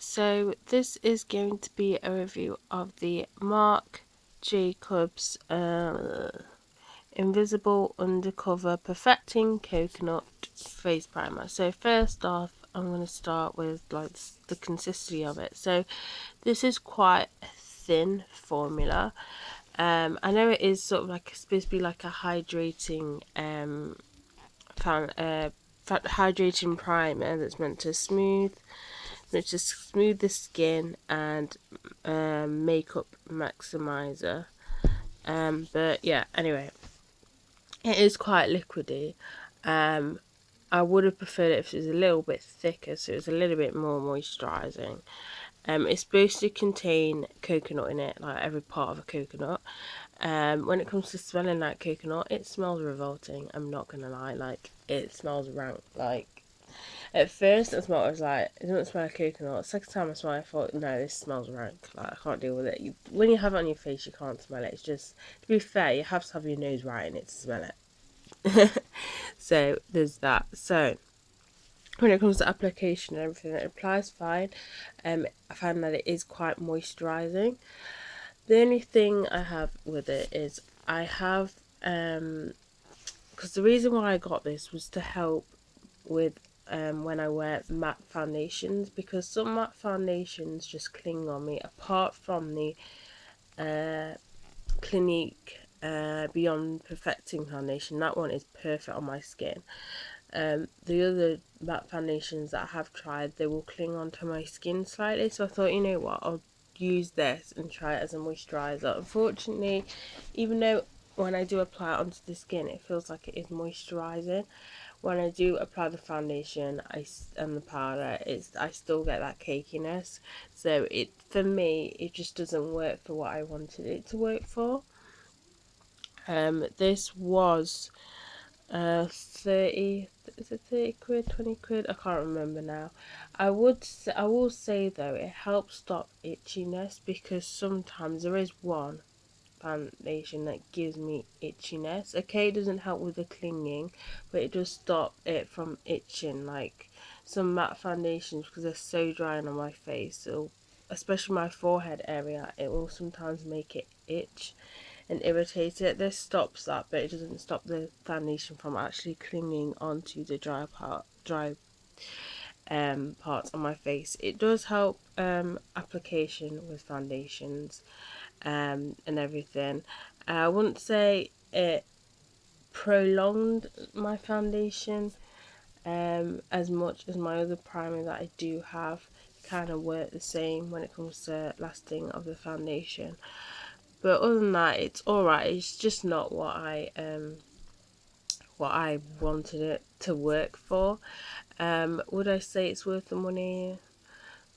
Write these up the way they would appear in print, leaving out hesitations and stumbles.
so this is going to be a review of the Marc Jacobs Invisible Undercover Perfecting Coconut Face Primer. So first off, I'm going to start with like the consistency of it. So this is quite a thin formula. I know it is sort of like supposed to be like a hydrating hydrating primer that's meant to smooth the skin and makeup maximizer. But yeah, anyway, it is quite liquidy. I would have preferred it if it was a little bit thicker, so it was a little bit more moisturising. It's supposed to contain coconut in it, like every part of a coconut. When it comes to smelling like coconut, it smells revolting. I'm not gonna lie, like it smells rank. Like at first, it was like it doesn't smell like coconut. Second time I smelled it, I thought, no, this smells rank. Like I can't deal with it. When you have it on your face, you can't smell it. It's just, to be fair, you have to have your nose right in it to smell it. So there's that. So when it comes to application and everything, it applies fine. I find that it is quite moisturising. The only thing I have with it is I have because the reason why I got this was to help with when I wear matte foundations, because some matte foundations just cling on me. Apart from the Clinique Beyond Perfecting foundation, that one is perfect on my skin. The other matte foundations that I have tried, they will cling onto my skin slightly, so I thought, you know what, I'll use this and try it as a moisturiser. Unfortunately, even though when I do apply it onto the skin, it feels like it is moisturising, when I do apply the foundation and the powder, I still get that cakiness. So for me, it just doesn't work for what I wanted it to work for. This was 30, is it 30 quid, 20 quid? I can't remember now. I will say though, it helps stop itchiness, because sometimes there is one foundation that gives me itchiness. Okay, it doesn't help with the clinging, but it does stop it from itching. Like some matte foundations, because they're so drying on my face, so especially my forehead area, it will sometimes make it itch and irritate it. This stops that, but it doesn't stop the foundation from actually clinging onto the dry parts on my face. It does help application with foundations and everything. I wouldn't say it prolonged my foundation as much as my other primer that I do have. Kind of work the same when it comes to lasting of the foundation. But other than that, it's alright. It's just not what I wanted it to work for. Would I say it's worth the money?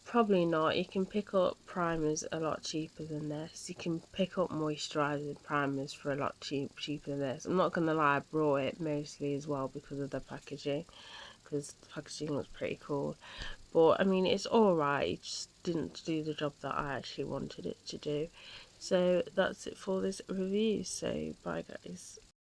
Probably not. You can pick up primers a lot cheaper than this. You can pick up moisturising primers for a lot cheaper than this. I'm not gonna lie, I brought it mostly as well because of the packaging, because the packaging looks pretty cool. But I mean, it's alright. It just didn't do the job that I actually wanted it to do. So that's it for this review. So bye guys.